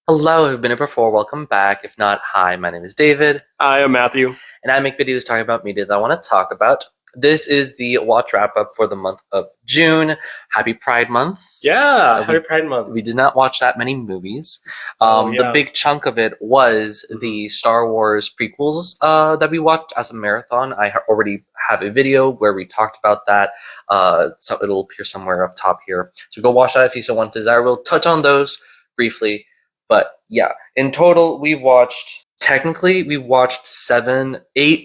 Hello, who've been here before, welcome back. If not, hi, my name is David, Hi, I'm Matthew. and I make videos talking about media that I want to talk about. This is the watch wrap-up for the month of June. Happy Pride Month. Yeah, we, Happy Pride Month. We did not watch that many movies. Oh, yeah. The big chunk of it was the Star Wars prequels that we watched as a marathon. I already have a video where we talked about that, so it'll appear somewhere up top here. So go watch that if you so want to desire. We'll touch on those briefly. But yeah, in total, we watched 8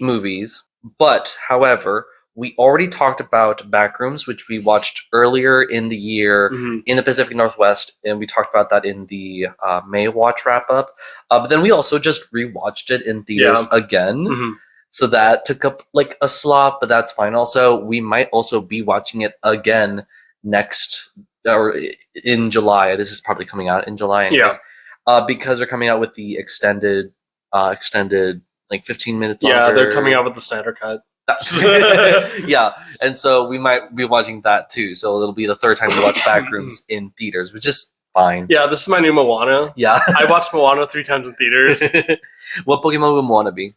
movies. But however, we already talked about Backrooms, which we watched earlier in the year in the Pacific Northwest, and we talked about that in the May watch wrap up. But then we also just rewatched it in theaters again. So that took up like a slot, but that's fine. Also, we might also be watching it again next or in July. This is probably coming out in July anyways. Because they're coming out with the extended like 15 minutes longer. Yeah, they're coming out with the Snyder Cut. Yeah, and so we might be watching that too. So it'll be the third time we watch Backrooms in theaters, which is fine. Yeah, this is my new Moana. Yeah. I watched Moana 3 times in theaters. What Pokemon would Moana be?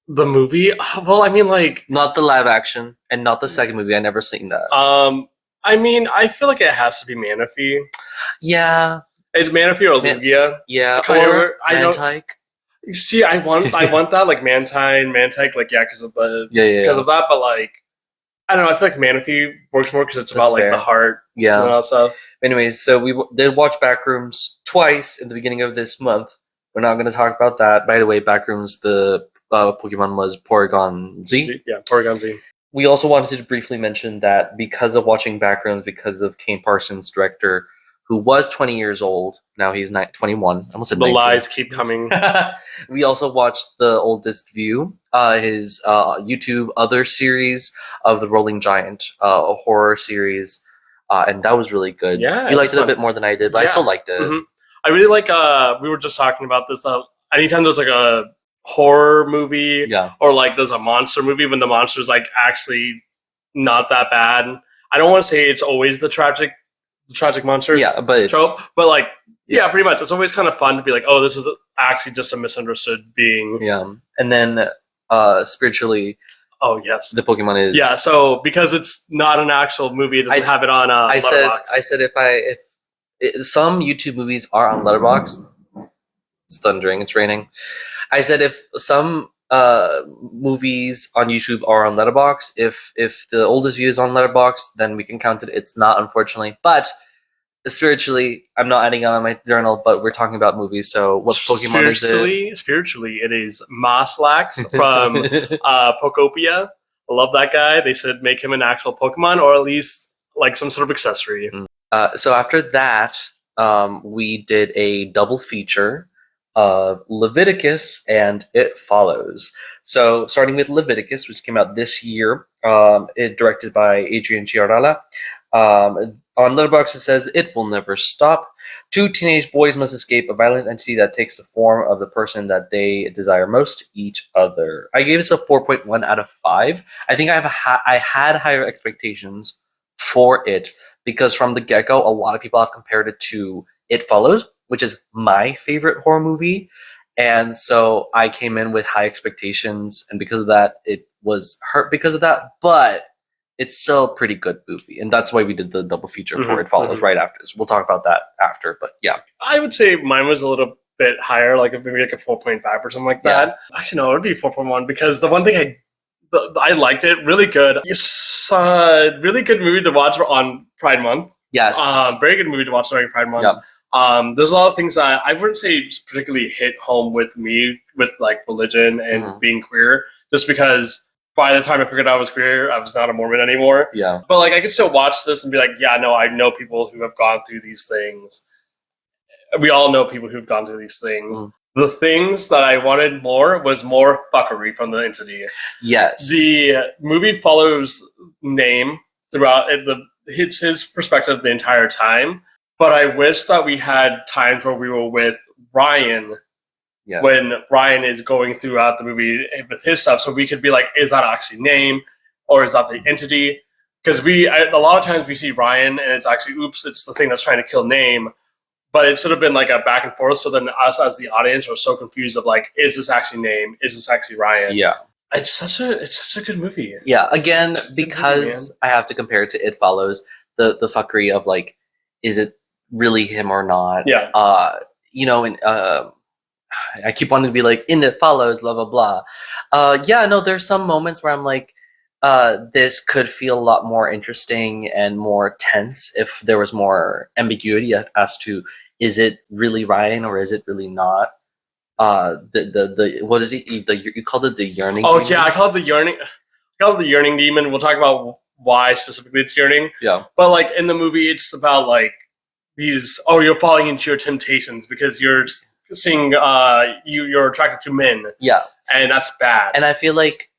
The movie? Well, I mean, like... Not the live action, and not the second movie. I never seen that. I mean, I feel like it has to be Manaphy. Yeah. It's Manaphy or Lugia. Yeah, or Mantike. See, I want that, like Mantike, like, yeah, because of the... Because of that, but, like, I don't know, I feel like Manaphy works more because it's about, like, the heart and all that stuff. Anyways, so we did watch Backrooms twice in the beginning of this month. We're not going to talk about that. By the way, Backrooms, the Pokemon was Porygon Z. Yeah, Porygon Z. We also wanted to briefly mention that because of watching Backrooms, because of Kane Parsons' director, who was 20 years old, now he's 21. I almost said 19. The lies keep coming. We also watched The Oldest View, his YouTube other series of The Rolling Giant, a horror series, and that was really good. Yeah, you liked it a bit more than I did, but I still liked it. I really like, we were just talking about this, anytime there's like a horror movie or like there's a monster movie when the monster's like actually not that bad. I don't want to say it's always the tragic monster trope, but like pretty much it's always kind of fun to be like, oh, this is actually just a misunderstood being. And then spiritually, oh yes, the Pokemon is so because it's not an actual movie, it doesn't have it on Letterboxd. I said if some YouTube movies are on Letterboxd, it's thundering, it's raining. I said if some movies on YouTube are on Letterboxd, if The Oldest View is on Letterboxd, then we can count it. It's not, unfortunately, but spiritually, I'm not adding on my journal, but we're talking about movies, so what Pokemon is it? Spiritually, it is Moslax from Pokopia. I love that guy. They said make him an actual Pokemon, or at least like some sort of accessory. So after that, we did a double feature of Leviticus and It Follows. So starting with Leviticus, which came out this year, it directed by Adrian Chiarella. On Letterboxd it says, "It will never stop. 2 teenage boys must escape a violent entity that takes the form of the person that they desire most, each other." I gave this a 4.1 out of 5. I think I had higher expectations for it because from the get-go, a lot of people have compared it to It Follows, which is my favorite horror movie. And so I came in with high expectations, and because of that, it was hurt because of that, but it's still a pretty good movie. And that's why we did the double feature for It Follows right after. So we'll talk about that after, but yeah. I would say mine was a little bit higher, like maybe like a 4.5 or something like that. Actually, no, it would be 4.1 because the one thing I liked it, really good. It's a really good movie to watch on Pride Month. Yes. Very good movie to watch during Pride Month. There's a lot of things that I wouldn't say particularly hit home with me with like religion and being queer, just because by the time I figured out I was queer, I was not a Mormon anymore. But like I could still watch this and be like, yeah, no, I know people who have gone through these things. We all know people who've gone through these things. The things that I wanted more was more fuckery from the entity. Yes. The movie follows name throughout it's his perspective the entire time. But I wish that we had times where we were with Ryan when Ryan is going throughout the movie with his stuff, so we could be like, is that actually name or is that the entity? Because a lot of times we see Ryan and it's actually, oops, it's the thing that's trying to kill name. but it should have been like a back and forth. So then us as the audience are so confused of like, is this actually name? Is this actually Ryan? Yeah. It's such a good movie. Yeah. Again, because I have to compare it to It Follows, the fuckery of like, is it really him or not? Yeah. And I keep wanting to be like, in It Follows, blah blah blah. There's some moments where I'm like, this could feel a lot more interesting and more tense if there was more ambiguity as to, is it really Ryan or is it really not? The what is it? You called it the yearning. Oh demon? yeah, I call it the yearning. I call it the yearning demon. We'll talk about why specifically it's yearning. Yeah. But like in the movie, it's about like these. Oh, you're falling into your temptations because you're seeing. You're attracted to men. Yeah. And that's bad. And I feel like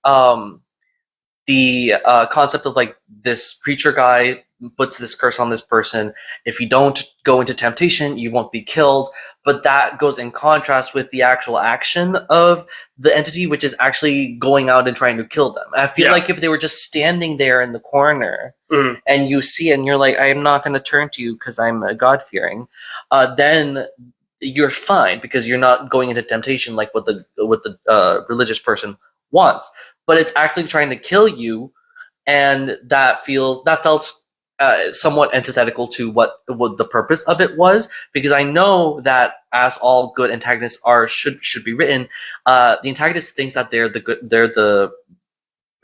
the concept of like this preacher guy puts this curse on this person. If you don't go into temptation, you won't be killed. But that goes in contrast with the actual action of the entity, which is actually going out and trying to kill them. I feel like if they were just standing there in the corner and you see it and you're like, I'm not going to turn to you because I'm God-fearing, then you're fine because you're not going into temptation like what the religious person wants. But it's actually trying to kill you, and that felt somewhat antithetical to what the purpose of it was, because I know that as all good antagonists should be written, the antagonist thinks that they're the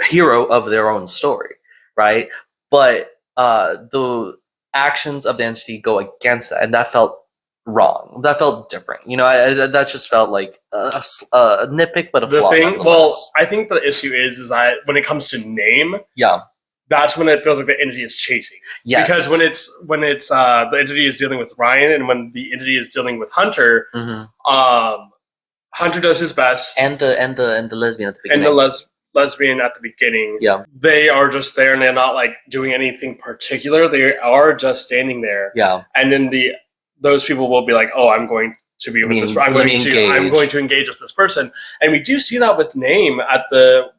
hero of their own story, right? But the actions of the entity go against that, and that felt wrong. That felt different. That just felt like a nitpick, but a flaw. I think the issue is that when it comes to name, that's when it feels like the entity is chasing. Yes. Because when it's the entity is dealing with Ryan, and when the entity is dealing with Hunter, Hunter does his best, and the lesbian at the beginning, and the lesbian at the beginning. Yeah, they are just there, and they're not like doing anything particular. They are just standing there. Yeah, and then those people will be like, "Oh, I'm going to be with this. I'm going to engage with this person." And we do see that with Name at the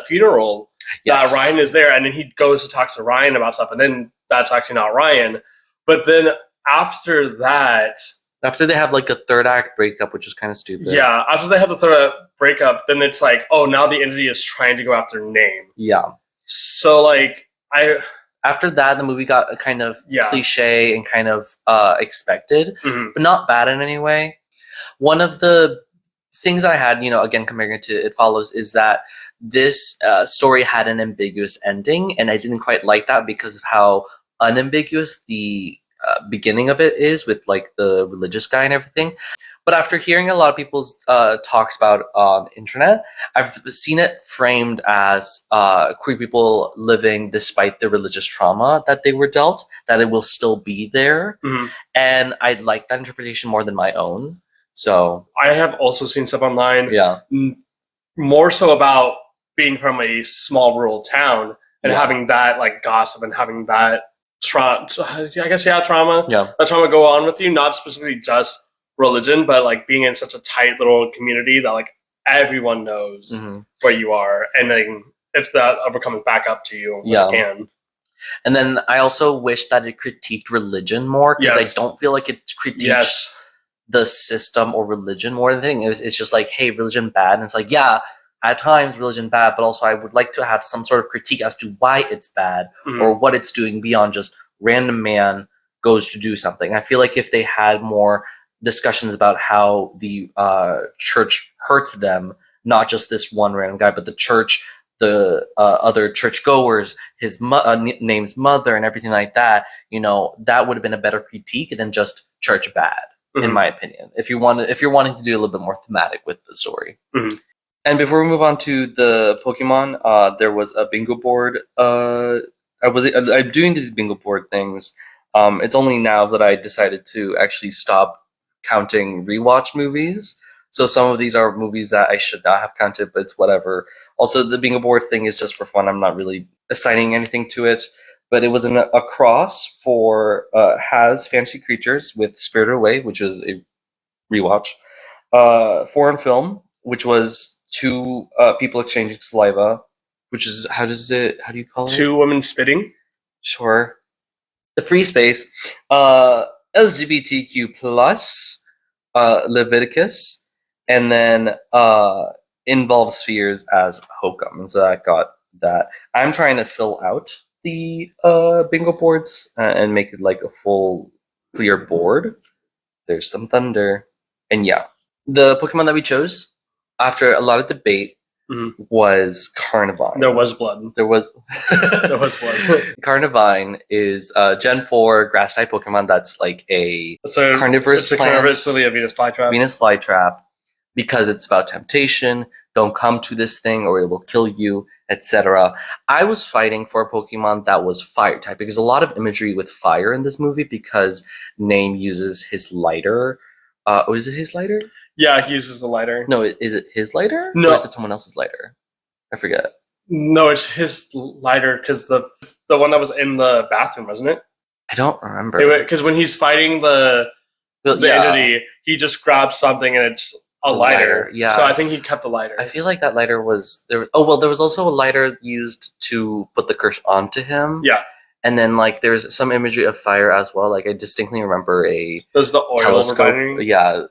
funeral. Yes. That Ryan is there, and then he goes to talk to Ryan about stuff, and then that's actually not Ryan. But then after that, after they have like a third act breakup, which is kind of stupid. Yeah, after they have the third act breakup, then it's like, oh, now the entity is trying to go after Name. Yeah. So like after that, the movie got a kind of cliche and kind of expected, but not bad in any way. One of the things I had, again, comparing it to It Follows, is that this story had an ambiguous ending, and I didn't quite like that because of how unambiguous the beginning of it is with like the religious guy and everything. But after hearing a lot of people's talks about on internet, I've seen it framed as queer people living despite the religious trauma that they were dealt, that it will still be there. And I like that interpretation more than my own. So I have also seen stuff online, more so about being from a small rural town and having that like gossip and having that trauma. That trauma go on with you, not specifically just religion, but like being in such a tight little community that like everyone knows where you are, and then if that ever comes back up to you, which it can. And then I also wish that it critiqued religion more, because I don't feel like it critiques the system or religion more than anything. It's just like, hey, religion bad, and it's like, yeah, at times religion bad, but also I would like to have some sort of critique as to why it's bad or what it's doing beyond just random man goes to do something. I feel like if they had more discussions about how the church hurts them, not just this one random guy, but the church, the other churchgoers, his Name's mother, and everything like that, that would have been a better critique than just church bad. In my opinion, if you're wanting to do a little bit more thematic with the story. And before we move on to the Pokemon, there was a bingo board. I'm doing these bingo board things. It's only now that I decided to actually stop counting rewatch movies. So some of these are movies that I should not have counted, but it's whatever. Also, the bingo board thing is just for fun. I'm not really assigning anything to it. But it was a cross for Has Fantasy Creatures with Spirited Away, which was a rewatch. Foreign Film, which was two people exchanging saliva, which is, how do you call it? Two women spitting? Sure. The Free Space. LGBTQ plus Leviticus, and then involves spheres as hokum, and so I got that. I'm trying to fill out the bingo boards and make it like a full clear board. There's some thunder, and yeah, the Pokemon that we chose after a lot of debate was Carnivine. There was blood. There was blood. Carnivine is Gen 4 grass type Pokemon that's like a carnivorous plant. Carnivorous a Venus flytrap. Venus flytrap, because it's about temptation. Don't come to this thing or it will kill you, etc. I was fighting for a Pokemon that was fire type because a lot of imagery with fire in this movie because Name uses his lighter. Is it his lighter? Yeah, he uses the lighter. No, is it his lighter? No. Or is it someone else's lighter? I forget. No, it's his lighter because the one that was in the bathroom, wasn't it? I don't remember. Because when he's fighting the entity, he just grabs something and it's a lighter. Yeah. So I think he kept the lighter. I feel like that lighter was there. Oh well, there was also a lighter used to put the curse onto him. Yeah. And then like there's some imagery of fire as well. Like I distinctly remember a the oil telescope. refinery? Yeah.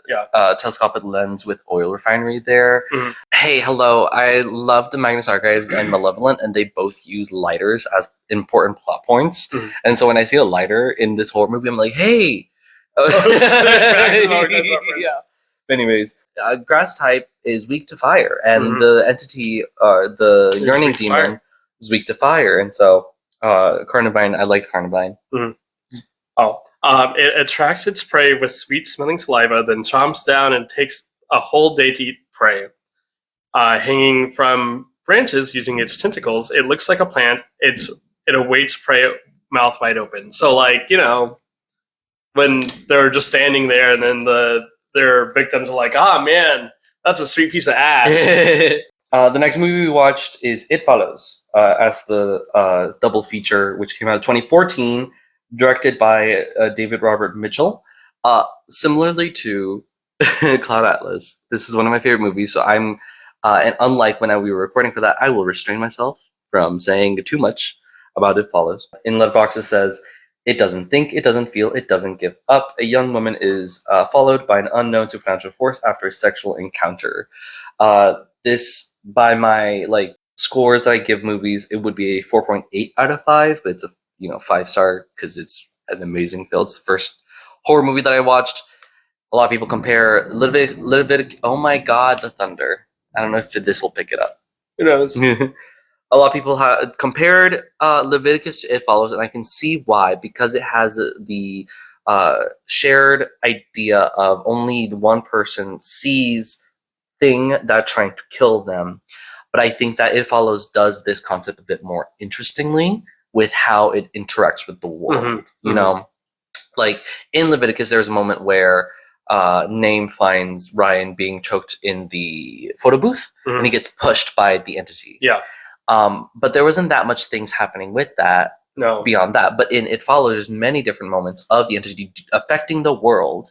Telescopic lens with oil refinery there. Mm-hmm. Hey, hello. I love the Magnus Archives and Malevolent, and they both use lighters as important plot points. Mm-hmm. And so when I see a lighter in this horror movie, I'm like, hey. Yeah. Anyways, grass type is weak to fire, and the entity, the Yearning Demon, is weak to fire, and so Carnivine. I like Carnivine. It attracts its prey with sweet-smelling saliva, then chomps down and takes a whole day to eat prey. Hanging from branches using its tentacles, it looks like a plant. It awaits prey, mouth wide open. So, like, when they're just standing there, and then their victims are like, "Ah, man, that's a sweet piece of ass." The next movie we watched is It Follows, as the double feature, which came out in 2014, directed by David Robert Mitchell. Similarly to Cloud Atlas, this is one of my favorite movies, so I'm, and unlike when we were recording for that, I will restrain myself from saying too much about It Follows. In Letterboxd it says, "It doesn't think, it doesn't feel, it doesn't give up. A young woman is followed by an unknown supernatural force after a sexual encounter." This, by my scores that I give movies, it would be a 4.8 out of 5, but it's a 5-star because it's an amazing film. It's the first horror movie that I watched. A lot of people compare Leviticus. Oh my God, the thunder! I don't know if this will pick it up. Who knows? A lot of people have compared Leviticus to It Follows, and I can see why, because it has the shared idea of only the one person sees thing that's trying to kill them. But I think that It Follows does this concept a bit more interestingly with how it interacts with the world. Like in Leviticus, there's a moment where Name finds Ryan being choked in the photo booth, and he gets pushed by the entity. Yeah. But there wasn't that much things happening with that. No. Beyond that. But in It Follows, there's many different moments of the entity affecting the world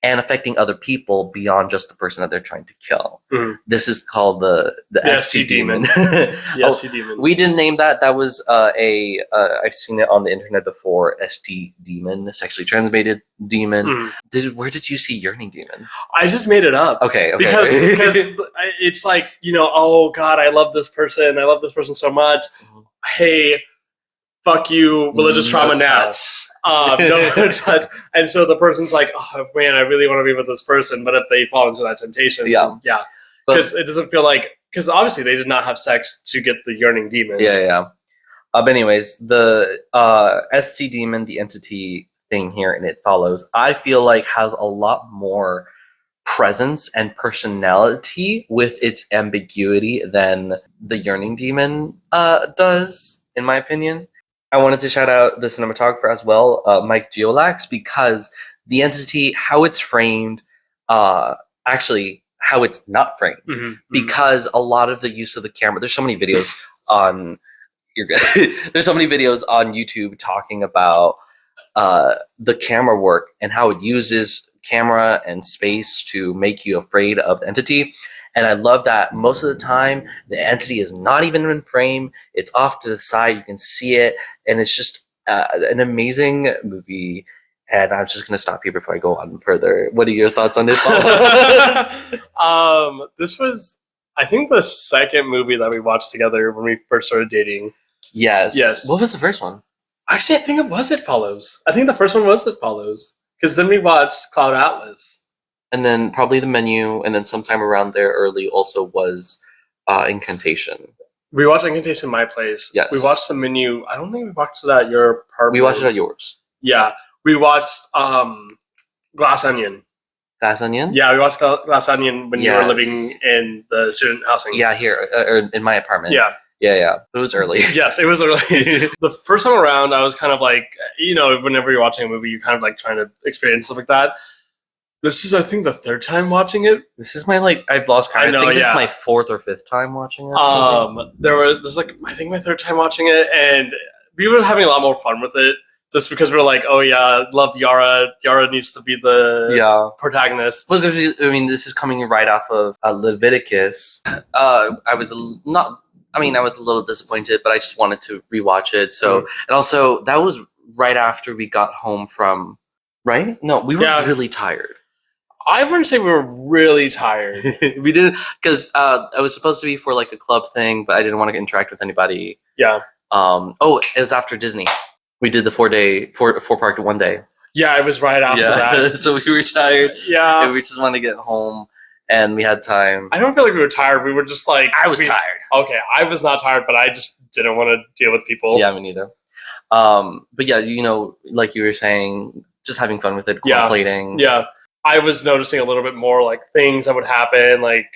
and affecting other people beyond just the person that they're trying to kill. This is called the ST Demon. ST Demon. We didn't name that. That was I've seen it on the internet before. ST Demon, sexually transmitted demon. Where did you see Yearning Demon? I just made it up. Okay. Because it's like, oh God, I love this person. I love this person so much. Hey, fuck you, religious trauma now. No touch. And so the person's like, oh man, I really want to be with this person, but if they fall into that temptation, because it doesn't feel like, because obviously they did not have sex to get the Yearning Demon. But anyways, the ST Demon, the entity thing here, and It Follows, I feel like has a lot more presence and personality with its ambiguity than the Yearning Demon does, in my opinion. I wanted to shout out the cinematographer as well, Mike Giolax, because the entity, how it's framed, actually how it's not framed, because a lot of the use of the camera. There's so many videos on. You're good. There's so many videos on YouTube talking about the camera work and how it uses camera and space to make you afraid of the entity. And I love that most of the time, the entity is not even in frame. It's off to the side. You can see it. And it's just an amazing movie. And I'm just going to stop here before I go on further. What are your thoughts on It Follows? This was, I think, the second movie that we watched together when we first started dating. Yes. What was the first one? Actually, I think it was It Follows. I think the first one was It Follows. Because then we watched Cloud Atlas. And then probably The Menu, and then sometime around there early also was Incantation. We watched Incantation in my place. Yes. We watched The Menu. I don't think we watched it at your apartment. We watched it at yours. Yeah. We watched Glass Onion. Glass Onion? Yeah, we watched Glass Onion when you were living in the student housing. Yeah, here, or in my apartment. Yeah. Yeah. It was early. Yes, it was early. The first time around, I was kind of like, whenever you're watching a movie, you're kind of like trying to experience stuff like that. This is, I think, the third time watching it. This is my, I've lost count. I think this is my fourth or fifth time watching it. This is, I think, my third time watching it, and we were having a lot more fun with it, just because we were like, oh yeah, love Yara. Yara needs to be the protagonist. Look, I mean, this is coming right off of Leviticus. I was a little disappointed, but I just wanted to rewatch it. So, and also that was right after we got home from, right? No, we were really tired. I wouldn't say we were really tired. We didn't, because it was supposed to be for like a club thing, but I didn't want to interact with anybody. Yeah. It was after Disney. We did the 4-park 1 day. Yeah, it was right after that. So we were tired. Yeah. And we just wanted to get home, and we had time. I don't feel like we were tired. We were just like... I was tired. Okay, I was not tired, but I just didn't want to deal with people. Yeah, me neither. But yeah, like you were saying, just having fun with it, contemplating. Yeah. I was noticing a little bit more like things that would happen, like,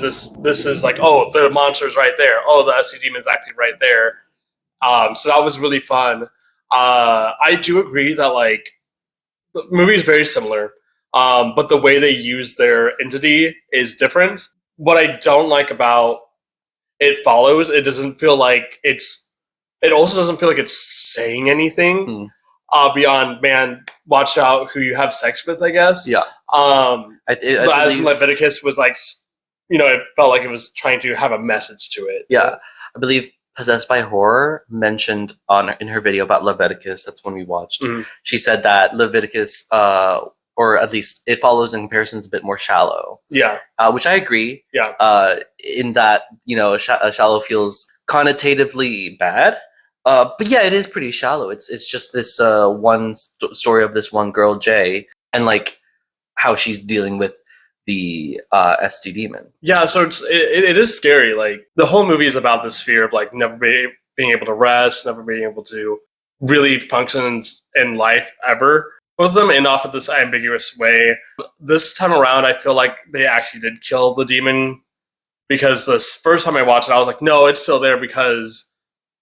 this is like, oh, the monster's right there. Oh, the SC demon's actually right there. So that was really fun. I do agree that like the movie is very similar, but the way they use their entity is different. What I don't like about It Follows, it doesn't feel like it also doesn't feel like it's saying anything. Beyond, man, watch out who you have sex with, I guess. Yeah. As Leviticus was like, it felt like it was trying to have a message to it. Yeah. I believe Possessed by Horror mentioned in her video about Leviticus, that's when we watched, she said that Leviticus, or at least It Follows in comparison, is a bit more shallow. Yeah. Which I agree. Yeah. In that, shallow feels connotatively bad. But yeah, it is pretty shallow. It's just this one story of this one girl, Jay, and like how she's dealing with the ST demon. Yeah, so it is scary. Like the whole movie is about this fear of like never being able to rest, never being able to really function in life ever. Both of them end off in this ambiguous way. This time around, I feel like they actually did kill the demon, because this first time I watched it, I was like, no, it's still there because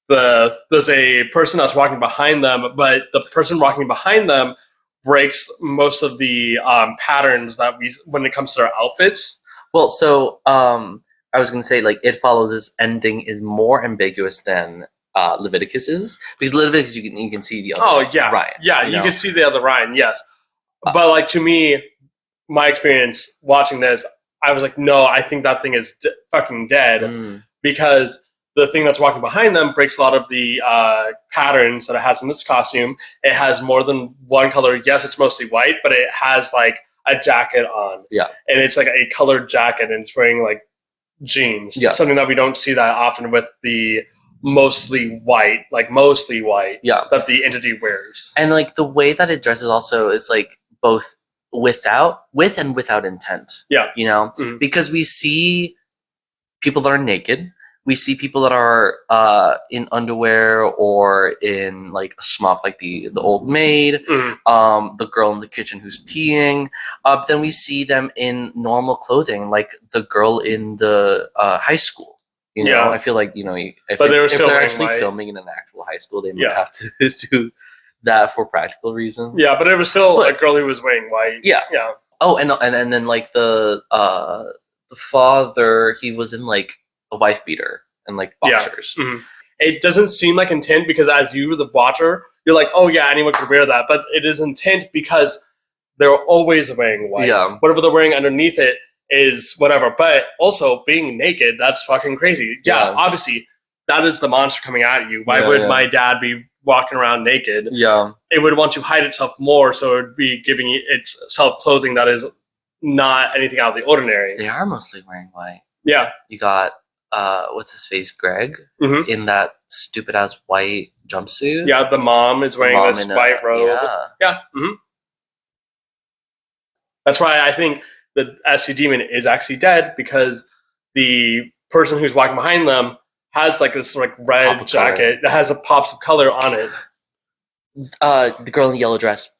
there's a person that's walking behind them, but the person walking behind them breaks most of the patterns that when it comes to their outfits. Well, so I was going to say, like, It Follows' ending is more ambiguous than Leviticus is, because Leviticus you can see the other Ryan. Yeah, you can see the other Ryan. Yes, but like to me, my experience watching this, I was like, no, I think that thing is fucking dead, because the thing that's walking behind them breaks a lot of the patterns that it has in its costume. It has more than one color. Yes, it's mostly white, but it has like a jacket on. Yeah. And it's like a colored jacket, and it's wearing like jeans. Yeah. Something that we don't see that often with the mostly white that the entity wears. And like the way that it dresses also is like both with and without intent. Yeah. Because we see people that are naked. We see people that are in underwear or in like a smock, like the old maid, the girl in the kitchen who's peeing. But then we see them in normal clothing, like the girl in the high school. I feel like if they're actually filming in an actual high school, they might have to do that for practical reasons. Yeah, but it was still a girl who was wearing white. Yeah, yeah. Oh, and then like the father, he was in like a wife beater and like boxers. Yeah. It doesn't seem like intent, because as you, the watcher, you're like, oh yeah, anyone could wear that. But it is intent because they're always wearing white. Yeah. Whatever they're wearing underneath it is whatever. But also being naked, that's fucking crazy. Yeah. Obviously that is the monster coming at you. Why would my dad be walking around naked, it would want to hide itself more, so it would be giving itself clothing that is not anything out of the ordinary. They are mostly wearing white. Yeah. You got what's his face, Greg, in that stupid ass white jumpsuit. Yeah, the mom is wearing this white robe. Yeah. That's why I think the SC Demon is actually dead, because the person who's walking behind them has like this like red jacket that has a pops of color on it. The girl in the yellow dress.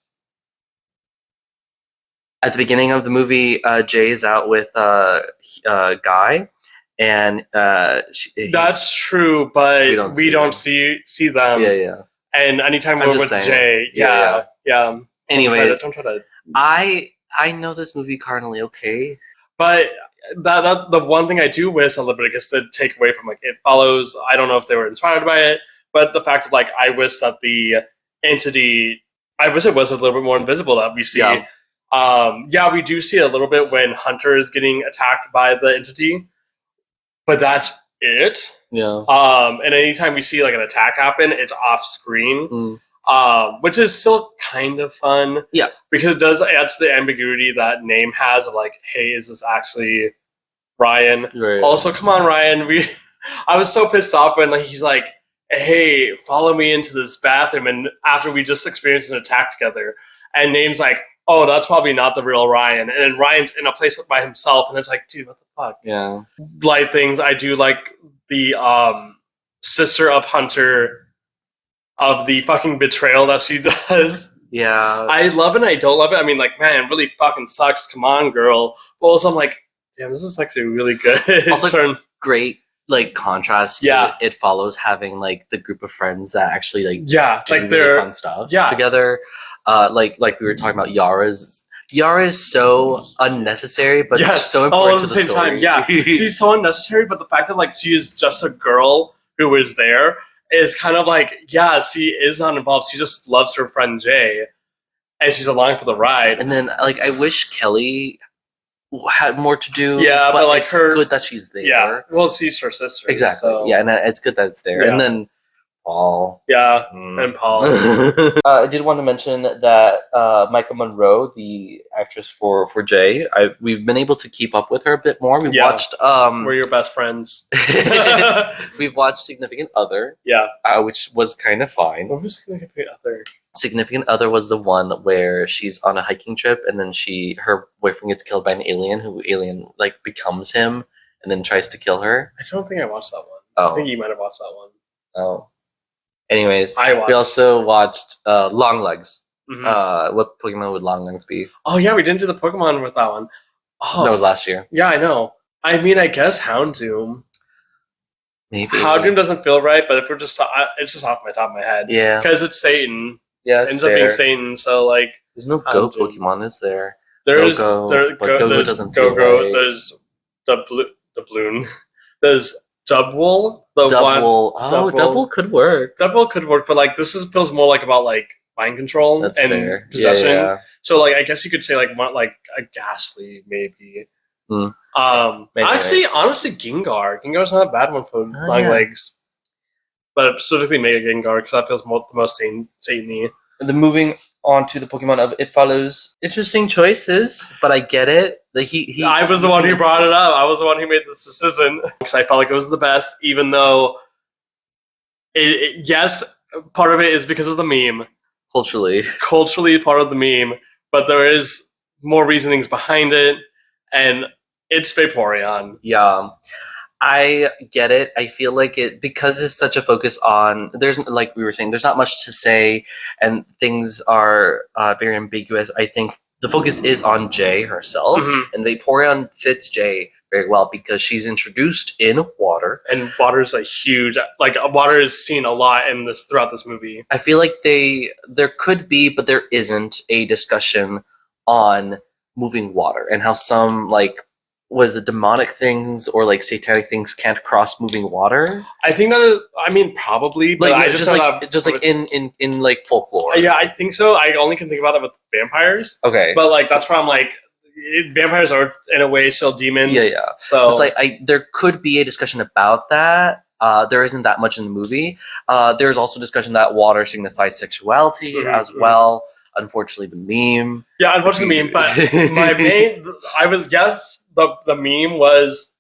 At the beginning of the movie, Jay is out with Guy, and that's true, but we don't see them. Yeah. And anytime we're with Jay, yeah. Anyways, don't try to. I know this movie carnally, okay, but that the one thing I do wish Leviticus did take away from like It Follows. I don't know if they were inspired by it, but the fact of like I wish that the entity, I wish it was a little bit more invisible that we see. We do see a little bit when Hunter is getting attacked by the entity, but that's it. And anytime we see like an attack happen, it's off screen. Which is still kind of fun. Yeah. Because it does add to the ambiguity that name has of like, hey, is this actually Ryan? Right. Also, come on, Ryan. I was so pissed off when he's like, hey, follow me into this bathroom, and after we just experienced an attack together, and name's like, oh, that's probably not the real Ryan. And then Ryan's in a place by himself, and it's like, dude, what the fuck? Yeah. Light things. I do like the sister of Hunter, of the fucking betrayal that she does. Yeah. I love it and I don't love it. I mean, like, man, it really fucking sucks. Come on, girl. But also I'm like, damn, this is actually really good. Also, great, like, contrast to It Follows having, like, the group of friends that actually, like, do like really fun stuff together. Like we were talking about Yara is so unnecessary, but so important to the same story. Time, she's so unnecessary, but the fact that, like, she is just a girl who is there is kind of like, she is not involved. She just loves her friend Jay, and she's along for the ride. And then, like, I wish Kelly had more to do. Yeah, but like, it's good that she's there. Yeah, well, she's her sister. Exactly. So. Yeah, and it's good that it's there. Yeah. And then Paul. Yeah, and Paul. I did want to mention that Michael Monroe, the actress for Jay, we've been able to keep up with her a bit more. We watched. We're your best friends. We've watched Significant Other. Yeah, which was kind of fine. What was Significant Other? Significant Other was the one where she's on a hiking trip, and then her boyfriend gets killed by an alien, who like becomes him, and then tries to kill her. I don't think I watched that one. Oh. I think you might have watched that one. Oh. Anyways, we also watched Long Legs. What Pokemon would Long Legs be? Oh yeah, we didn't do the Pokemon with that one. Oh, that was last year. Yeah, I know. I mean, I guess Houndoom. Maybe Houndoom doesn't feel right, but if we're just, it's just off my top of my head. Yeah, because it's Satan. Yeah, it ends up being Satan. So like, there's no Go Pokemon, is there? There's Go-Go doesn't feel right. There's the Bloon. There's Dubwool. Dubwool could work. Dubwool could work, but like this feels more like about like mind control and fair. Possession. Yeah. So like I guess you could say like a Ghastly maybe. Actually, honestly, Gengar. Gengar's not a bad one for Long Legs, but specifically Mega Gengar because that feels the most Satan-y. And then moving on to the Pokemon of It Follows. Interesting choices, but I get it. I was the one who brought it up. I was the one who made this decision because I felt like it was the best, even though yes, part of it is because of the meme. Culturally part of the meme, but there is more reasonings behind it, and it's Vaporeon. Yeah. I get it. I feel like because it's such a focus on, there's, like we were saying, there's not much to say, and things are very ambiguous. I think the focus is on Jay herself, and Vaporeon fits Jay very well because she's introduced in water, and water's a huge, like water is seen a lot throughout this movie. I feel like there could be, but there isn't a discussion on moving water and how some demonic things or like satanic things can't cross moving water. I think that is, I mean, probably, but like, just like in like folklore. Yeah, I think so. I only can think about that with vampires. Okay, but like that's where I'm like, vampires are in a way still demons. Yeah. So it's like there could be a discussion about that. there isn't that much in the movie. There's also discussion that water signifies sexuality as Mm-hmm. well. Unfortunately, the meme. Yeah, unfortunately, the meme. But the meme was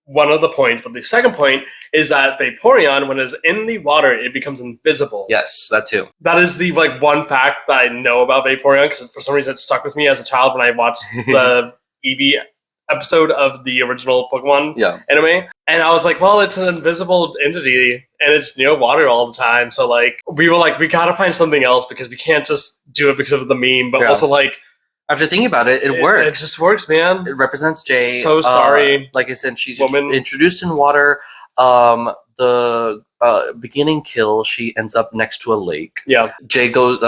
one of the points, but the second point is that Vaporeon, when it's in the water, it becomes invisible. Yes, that too. That is the one fact that I know about Vaporeon, because for some reason it stuck with me as a child when I watched the Eevee episode of the original Pokemon anime. And I was like, well, it's an invisible entity, and it's near water all the time. So, like, we were like, we gotta find something else, because we can't just do it because of the meme, but also, like, after thinking about it, it works. It just works, man. It represents Jay. So sorry. Like I said, she's introduced in water. The beginning kill, she ends up next to a lake. Yeah. Jay goes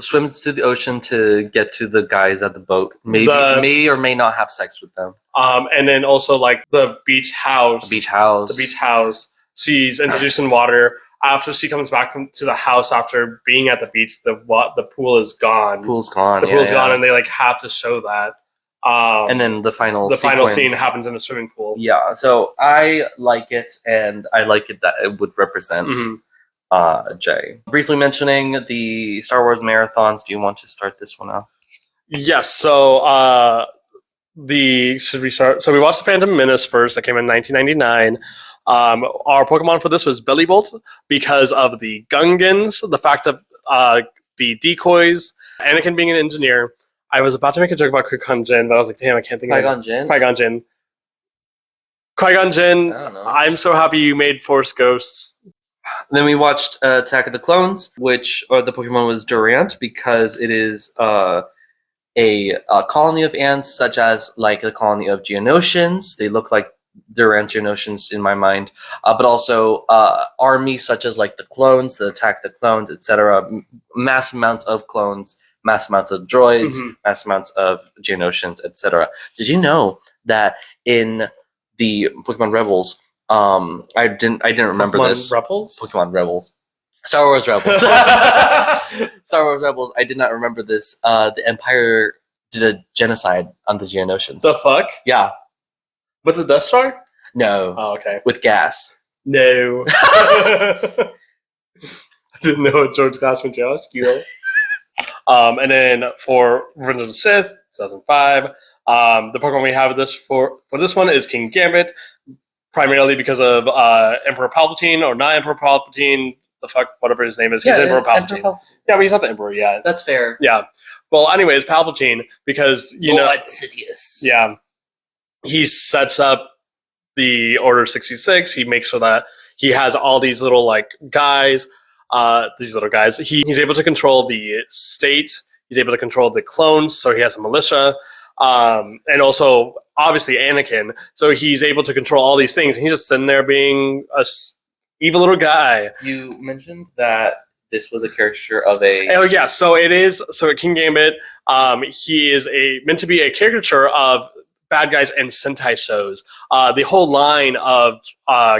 swims to the ocean to get to the guys at the boat. May or may not have sex with them. And then also, like, the beach house. The beach house. She's introduced in water. After she comes back to the house after being at the beach, the pool is gone. The pool's gone, and they, like, have to show that. And then the final scene happens in a swimming pool. Yeah, so I like it, and I like it that it would represent Jay. Briefly mentioning the Star Wars marathons, do you want to start this one off? Yes, so should we start? So we watched The Phantom Menace first, that came in 1999. Our Pokemon for this was Bellybolt because of the Gungans, the fact of the decoys, Anakin being an engineer. I was about to make a joke about Qui-Gon Jinn, but I was like, damn, I can't think of it. Qui-Gon Jinn. Qui-Gon Jinn, I'm so happy you made Force Ghosts. Then we watched Attack of the Clones, which the Pokemon was Durant because it is a colony of ants, such as like the colony of Geonosians. They look like Durant Geonosians in my mind, but also army such as like the clones, the Attack the Clones, etc. Mass amounts of clones, mass amounts of droids, mass amounts of Geonosians, etc. Did you know that in the Pokemon Rebels, I didn't remember this. Pokemon Rebels. Star Wars Rebels. Star Wars Rebels. I did not remember this. The Empire did a genocide on the Geonosians. The fuck? Yeah. With the Death Star? No. Oh, okay. With gas. No. I didn't know what George Glassman was. And then for Revenge of the Sith, 2005, the Pokemon we have for this one is King Gambit, primarily because of Emperor Palpatine, or not Emperor Palpatine, the fuck, whatever his name is. He's Emperor Palpatine. Yeah, but he's not the Emperor yet. That's fair. Yeah. Well, anyways, Palpatine, because, Lord Sidious. Yeah. He sets up the Order 66. He makes sure that he has all these little, like, guys. He's able to control the state. He's able to control the clones, so he has a militia. And also, obviously, Anakin. So he's able to control all these things. And he's just sitting there being a evil little guy. You mentioned that this was a caricature of a... Oh, yeah. So it is. So King Gambit, he is meant to be a caricature of bad guys in Sentai shows. The whole line of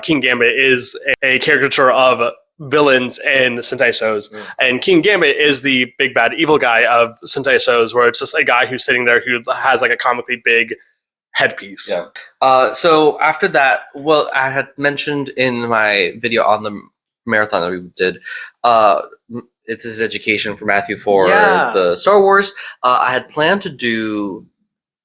King Gambit is a caricature of villains in Sentai shows. And King Gambit is the big bad evil guy of Sentai shows, where it's just a guy who's sitting there who has like a comically big headpiece. Yeah. So after that, well, I had mentioned in my video on the marathon that we did, it's his education for Matthew for the Star Wars. I had planned to do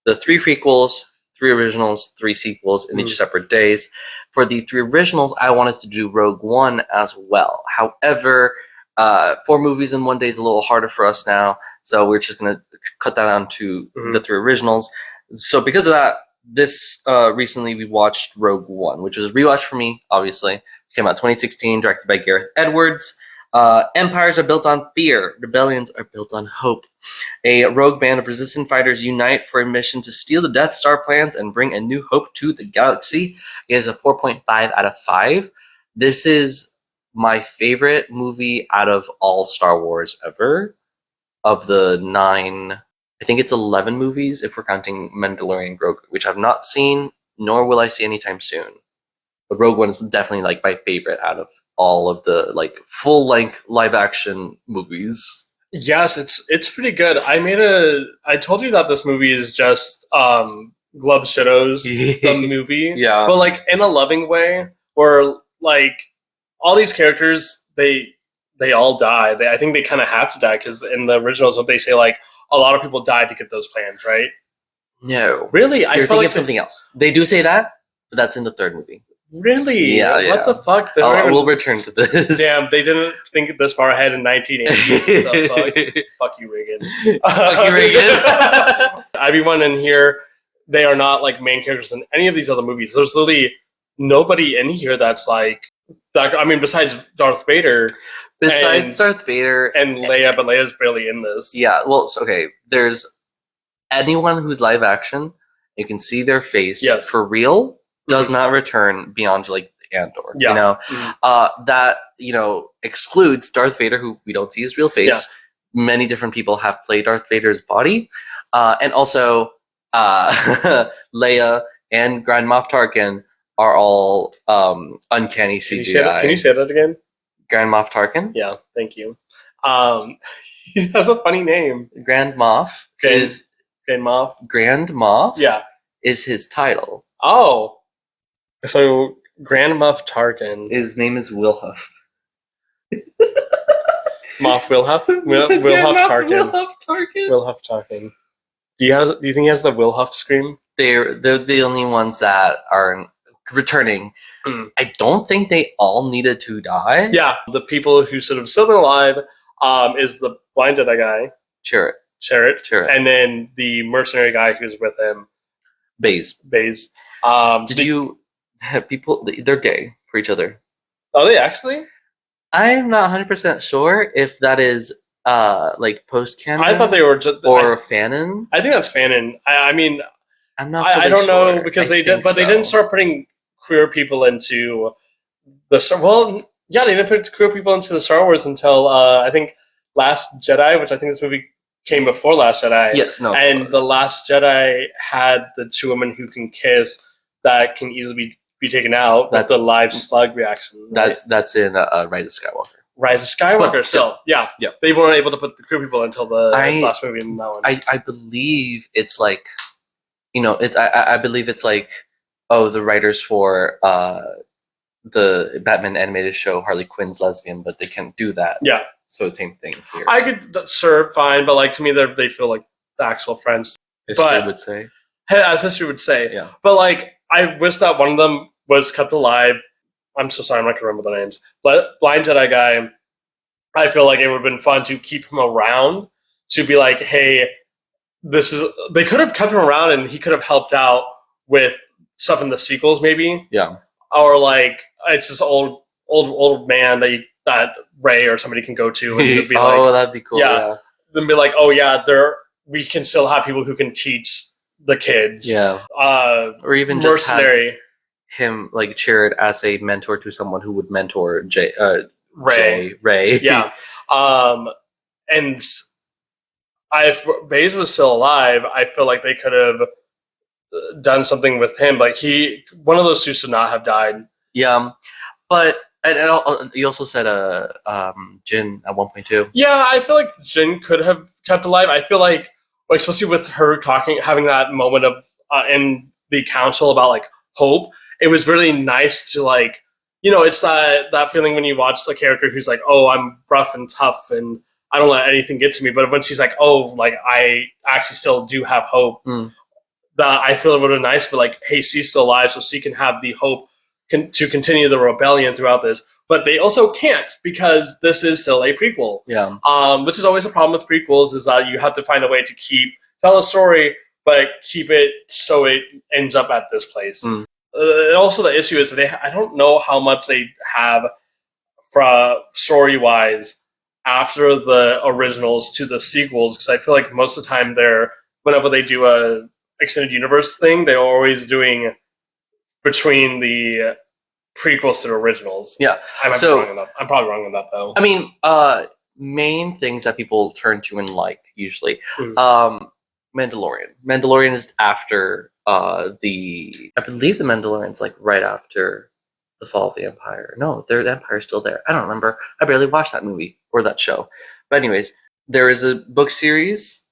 the 3 prequels, 3 originals, 3 sequels in each separate days. For the 3 originals, I wanted to do Rogue One as well. However, 4 movies in one day is a little harder for us now, so we're just going to cut that down to the 3 originals. So because of that, this recently we watched Rogue One, which was a rewatch for me, obviously. It came out 2016, directed by Gareth Edwards. Empires are built on fear. Rebellions are built on hope. A rogue band of resistant fighters unite for a mission to steal the Death Star plans and bring a new hope to the galaxy. It is a 4.5 out of 5. This is my favorite movie out of all Star Wars ever. Of the 9, I think it's 11 movies if we're counting Mandalorian Grogu, which I've not seen, nor will I see anytime soon. But Rogue One is definitely like my favorite out of all of the like full-length live-action movies. Yes, it's pretty good. I told you that this movie is just Glub Shadows, the movie. Yeah. But like in a loving way, where like all these characters, they all die. I think they kind of have to die because in the originals, they say like a lot of people died to get those plans, right? No, Really, you're thinking of something else. They do say that, but that's in the third movie. Really? Yeah. What the fuck? We'll return to this. Damn, they didn't think this far ahead in 1980s. Fuck you, Reagan. Fuck you, Reagan. Everyone in here, they are not like main characters in any of these other movies. There's literally nobody in here that's like that. I mean, besides Darth Vader. Darth Vader and Leia, but Leia's barely in this. Yeah, well, okay. There's anyone who's live action. You can see their face for real. Does not return beyond like Andor. Yeah. You know, that excludes Darth Vader, who we don't see his real face. Yeah. Many different people have played Darth Vader's body, and also Leia and Grand Moff Tarkin are all uncanny CGI. Can you say that again? Grand Moff Tarkin? Yeah, thank you. He has a funny name. Grand Moff is Grand Moff. Grand Moff? Yeah. Is his title. Oh. So Grand Moff Tarkin. His name is Wilhuff. Moff Wilhuff? Wilhuff Tarkin. Wilhuff Tarkin. Wilhuff Tarkin. Do you think he has the Wilhuff scream? They're the only ones that are returning. I don't think they all needed to die. Yeah, the people who sort of still been alive is the blind Jedi guy, Chirrut, and then the mercenary guy who's with him, Baze. Did you have people? They're gay for each other. Are they actually? I'm not 100% sure if that is like post canon. I thought they were fanon. I think that's fanon. I mean, I'm not. I don't know because they did, but they didn't start putting queer people into the. Well, yeah, they didn't put queer people into the Star Wars until I think Last Jedi, which I think this movie came before Last Jedi. Yes, no. And the Last Jedi had the two women who can kiss that can easily be taken out with the live slug reaction. Right? That's in Rise of Skywalker. Rise of Skywalker, still. Yeah. They weren't able to put the queer people until the last movie in that one. I believe it's like, I believe it's like, the writers for the Batman animated show, Harley Quinn's lesbian, but they can't do that. Yeah. So the same thing here. I could serve fine, but like to me, they feel like the actual friends. History would say. As history would say. Yeah. But like, I wish that one of them was kept alive. I'm so sorry, I'm not going to remember the names. But Blind Jedi guy, I feel like it would have been fun to keep him around, to be like, hey, they could have kept him around and he could have helped out with stuff in the sequels maybe. Yeah. Or like, it's this old man that Ray or somebody can go to and be like, that'd be cool. Yeah. Then be like, oh yeah, we can still have people who can teach the kids. Yeah. Or even just have him like Chirrut as a mentor to someone who would mentor Ray. Yeah. And if Baze was still alive, I feel like they could have done something with him. Like one of those two should not have died. Yeah. But you also said Jin at one point too. Yeah, I feel like Jin could have kept alive. I feel like, especially with her having that moment of in the council about like hope, it was really nice to like, it's that feeling when you watch the character who's like, oh, I'm rough and tough and I don't let anything get to me. But when she's like, oh, like I actually still do have hope, that I feel it would have been nice. But like, hey, she's still alive, so she can have the hope to continue the rebellion throughout this. But they also can't because this is still a prequel. Yeah. Which is always a problem with prequels, is that you have to find a way to tell a story, but keep it so it ends up at this place. Also, the issue is that I don't know how much they have story-wise after the originals to the sequels, because I feel like most of the time whenever they do a extended universe thing, they're always doing between the prequels to the originals. Yeah. I'm probably wrong on that, though. I mean, main things that people turn to and like, usually. Mandalorian. Mandalorian is after I believe the Mandalorian's like right after the fall of the Empire. No, the Empire's still there. I don't remember. I barely watched that movie or that show. But anyways, there is a book series,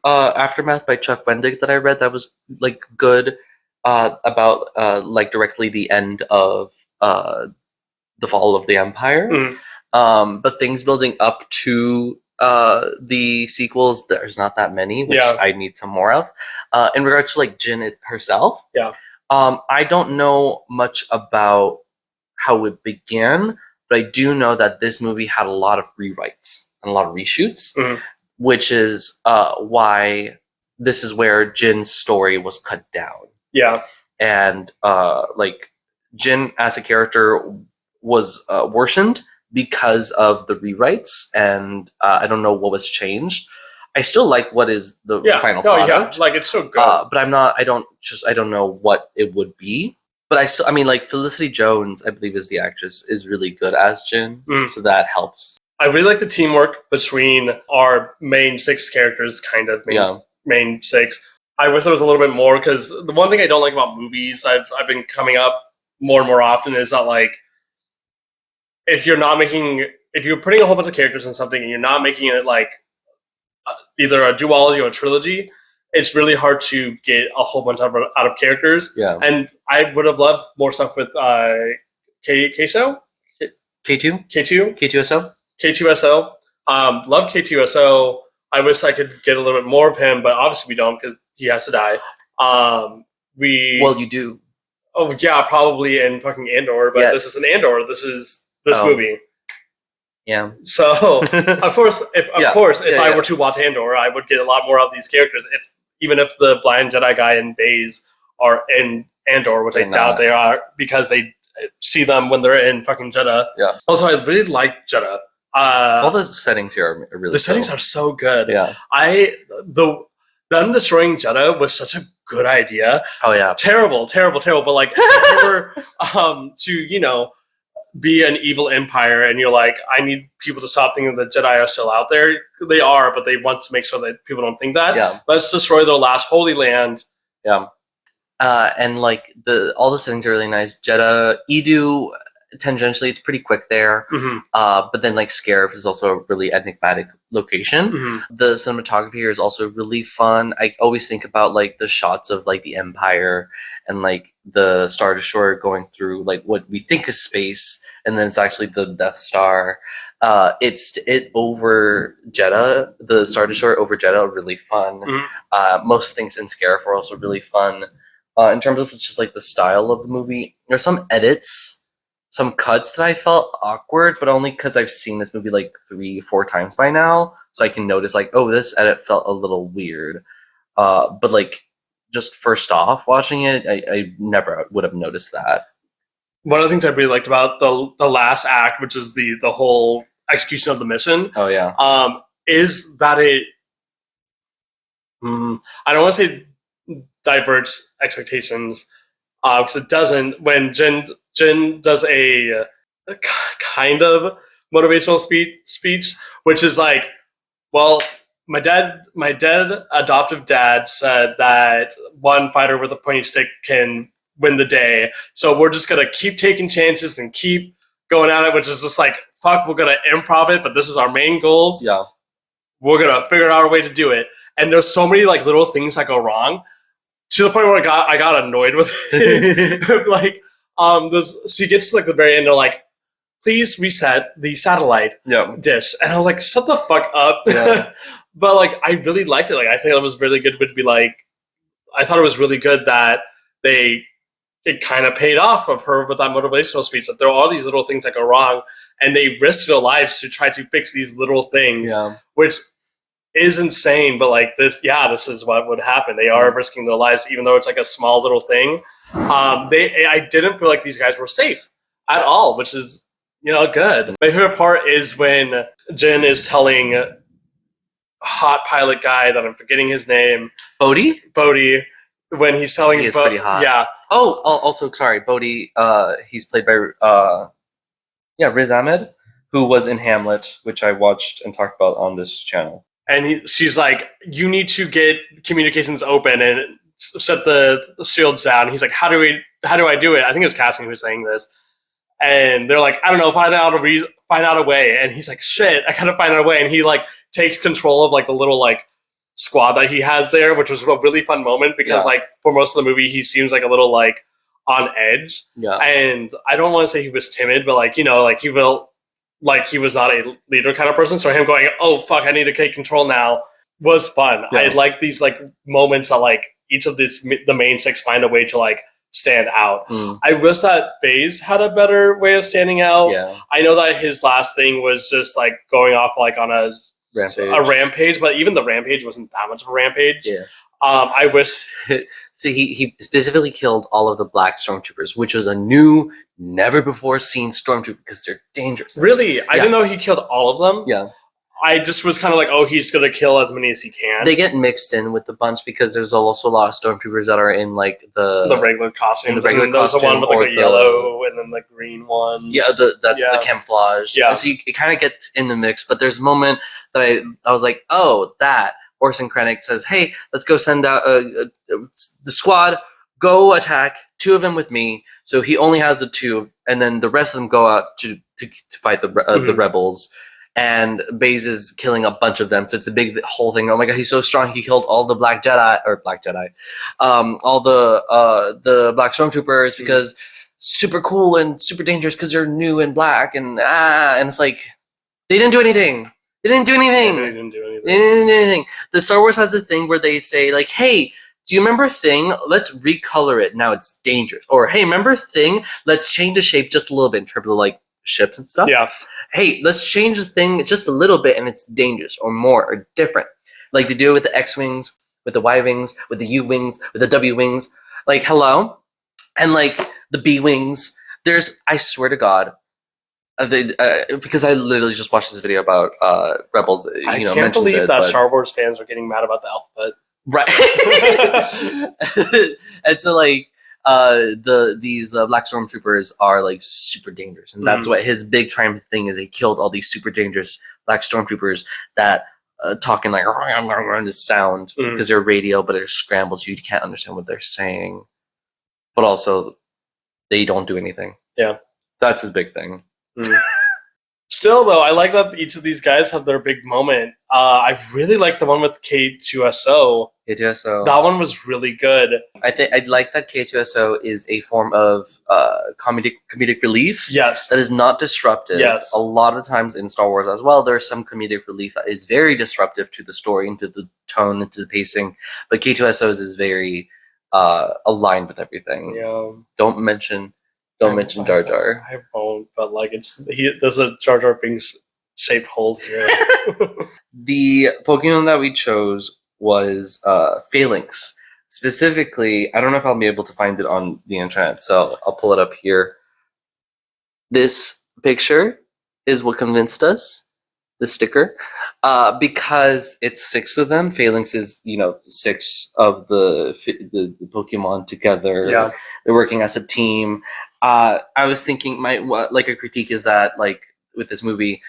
Aftermath by Chuck Wendig, that I read that was like good, about like directly the end of the fall of the Empire. Mm. But things building up to the sequels, there's not that many, which I need some more of. In regards to like Jin herself, I don't know much about how it began, but I do know that this movie had a lot of rewrites and a lot of reshoots, which is why this is where Jin's story was cut down. Yeah. And like Jin as a character was worsened because of the rewrites, and I don't know what was changed. I still like what is the final product. Yeah, like it's so good. But I don't know what it would be. But I mean, like Felicity Jones, I believe is the actress, is really good as Jin, so that helps. I really like the teamwork between our main 6 characters, kind of main 6. I wish there was a little bit more, because the one thing I don't like about movies I've been coming up more and more often is that like if you're putting a whole bunch of characters in something and you're not making it like either a duology or a trilogy, it's really hard to get a whole bunch out of characters. Yeah. And I would have loved more stuff with Queso? K2? K2? K2SO? K2SO. Love K2SO. I wish I could get a little bit more of him, but obviously we don't because he has to die. Well, you do. Oh, yeah, probably in fucking Andor, but this is an Andor. This is this movie. Yeah. So, of course, if I were to watch Andor, I would get a lot more of these characters. Even if the blind Jedi guy and Baze are in Andor, which I doubt they are, because they see them when they're in fucking Jeddah. Yeah. Also, I really like Jeddah. All the settings here are really The settings are so good. Yeah. Them destroying Jeddah was such a good idea. Oh yeah. Terrible. But like, if you were to be an evil empire, and you're like, I need people to stop thinking the Jedi are still out there. They are, but they want to make sure that people don't think that. Yeah. Let's destroy their last holy land. Yeah. And like all the settings are really nice. Jeddah, Edu, tangentially, it's pretty quick there. But then like Scarif is also a really enigmatic location. The cinematography here is also really fun. I always think about like the shots of like the Empire and like the Star Destroyer going through like what we think is space, and then it's actually the Death Star. It over Jeddah, the Star Destroyer over Jeddah are really fun. Most things in Scarif are also really fun. In terms of just like the style of the movie, there's some edits, some cuts that I felt awkward, but only because I've seen this movie like 3-4 times by now, so I can notice like, oh, this edit felt a little weird. But like just first off watching it, I never would have noticed that. One of the things I really liked about the last act, which is the whole execution of the mission, is that it I don't want to say diverts expectations, because it doesn't. When Jin does a kind of motivational speech, which is like, well, my dead adoptive dad said that one fighter with a pointy stick can win the day, so we're just gonna keep taking chances and keep going at it, which is just like, fuck, we're gonna improv it, but this is our main goals. Yeah, we're gonna figure out a way to do it. And there's so many like little things that go wrong, to the point where I got annoyed with it. Like, she gets to like the very end, they're like, please reset the satellite dish. And I was like, shut the fuck up. Yeah. But like, I really liked it. Like, I think it was really good to be like, I thought it was really good that it kind of paid off of her with that motivational speech, that there are all these little things that go wrong, and they risk their lives to try to fix these little things, which is insane. But like this is what would happen. They are risking their lives, even though it's like a small little thing. I didn't feel like these guys were safe at all, which is, good. My favorite part is when Jin is telling hot pilot guy that I'm forgetting his name, Bodhi, when he's telling, he is pretty hot. Yeah. Oh, also sorry, Bodhi. He's played by Riz Ahmed, who was in Hamlet, which I watched and talked about on this channel. And she's like, you need to get communications open and set the shields down. He's like, how do I do it? I think it was Cassie who was saying this. And they're like, I don't know, find out a way. And he's like, shit, I gotta find out a way. And he like takes control of like the little like squad that he has there, which was a really fun moment because like for most of the movie he seems like a little like on edge. Yeah. And I don't want to say he was timid, but like, you know, like he was not a leader kind of person. So him going, oh fuck, I need to take control now, was fun. Yeah. I like these like moments that like each of the main six find a way to like stand out. I wish that Baze had a better way of standing out. Yeah. I know that his last thing was just like going off like on a rampage, but even the rampage wasn't that much of a rampage. Yeah. I wish. So he specifically killed all of the black stormtroopers, which was a new, never before seen stormtrooper because they're dangerous. Really? I didn't know he killed all of them. Yeah. I just was kind of like, oh, he's going to kill as many as he can. They get mixed in with the bunch because there's also a lot of stormtroopers that are in like the regular costumes. In the regular there's costume, the one with like the yellow and then the green ones. Yeah, the camouflage. Yeah. And so you kind of get in the mix, but there's a moment that I was like, oh, that. Orson Krennic says, hey, let's go send out the squad, go attack, 2 of them with me. So he only has the 2, and then the rest of them go out to fight the rebels. And Baze is killing a bunch of them, so it's a big whole thing. Oh my god, he's so strong! He killed all the Black Jedi, all the Black Stormtroopers because super cool and super dangerous because they're new and black and it's like they didn't do anything. They didn't do anything. They didn't do anything. The Star Wars has a thing where they say like, hey, do you remember Thing? Let's recolor it. Now it's dangerous. Or hey, remember Thing? Let's change the shape just a little bit in terms of like ships and stuff. Yeah. Hey, let's change the thing just a little bit and it's dangerous or more or different. Like they do it with the X-Wings, with the Y-Wings, with the U-Wings, with the W-Wings. Like, hello? And like the B-Wings. There's, I swear to God, because I literally just watched this video about Rebels. I can't believe that Star Wars fans are getting mad about the alphabet. Right. And so like these Black Stormtroopers are like super dangerous, and that's what his big triumph thing is. He killed all these super dangerous Black Stormtroopers that talking like this sound because they're radio, but they're scrambled, so you can't understand what they're saying. But also, they don't do anything. Yeah, that's his big thing. Still, though, I like that each of these guys have their big moment. I really like the one with K2SO. K2SO. That one was really good. I'd like that K2SO is a form of comedic relief. Yes. That is not disruptive. Yes. A lot of times in Star Wars as well, there's some comedic relief that is very disruptive to the story and to the tone and to the pacing. But K2SO's is very aligned with everything. Yeah. Don't mention Jar Jar. I won't, but like there's a Jar Jar Binks shaped hole here. The Pokemon that we chose was Phalanx. Specifically, I don't know if I'll be able to find it on the internet, so I'll pull it up here. This picture is what convinced us, the sticker, because it's 6 of them. Phalanx is, 6 of the Pokemon together. Yeah. They're working as a team. I was thinking, a critique is that, like, with this movie,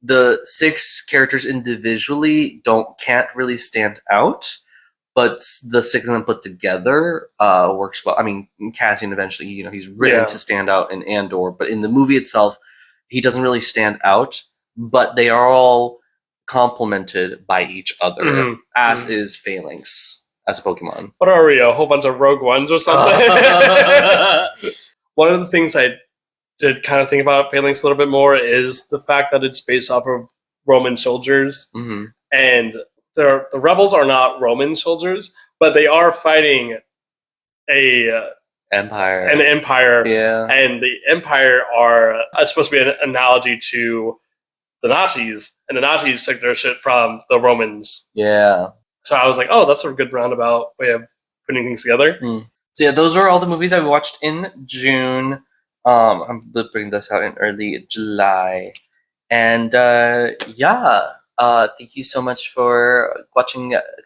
the 6 characters individually can't really stand out, but the 6 of them put together works well. I mean, Cassian eventually, he's written to stand out in Andor, but in the movie itself, he doesn't really stand out, but they are all complemented by each other, as is Phalanx as a Pokemon. What are we, a whole bunch of Rogue Ones or something? One of the things I did kind of think about Phalanx a little bit more is the fact that it's based off of Roman soldiers. And the rebels are not Roman soldiers, but they are fighting an empire. Yeah. And the empire are supposed to be an analogy to the Nazis, and the Nazis took their shit from the Romans. Yeah. So I was like, oh, that's a good roundabout way of putting things together. So yeah, those are all the movies that we watched in June. I'm putting this out in early July. And thank you so much for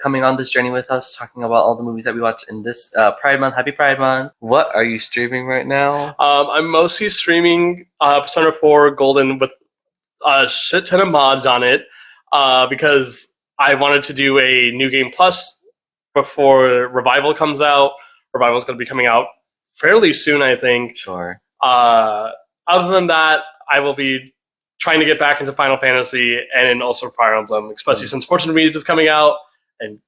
coming on this journey with us, talking about all the movies that we watched in this Pride Month. Happy Pride Month. What are you streaming right now? I'm mostly streaming Persona 4 Golden with a shit ton of mods on it because I wanted to do a New Game Plus before Revival comes out. Revival's going to be coming out fairly soon, I think. Sure. Other than that, I will be trying to get back into Final Fantasy and also Fire Emblem, especially since Fortune Read is coming out. And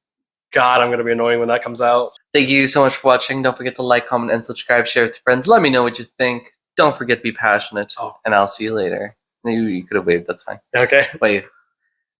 God, I'm gonna be annoying when that comes out. Thank you so much for watching. Don't forget to like, comment, and subscribe. Share with your friends. Let me know what you think. Don't forget to be passionate. Oh. And I'll see you later. You could have waved. That's fine. Okay. Wave.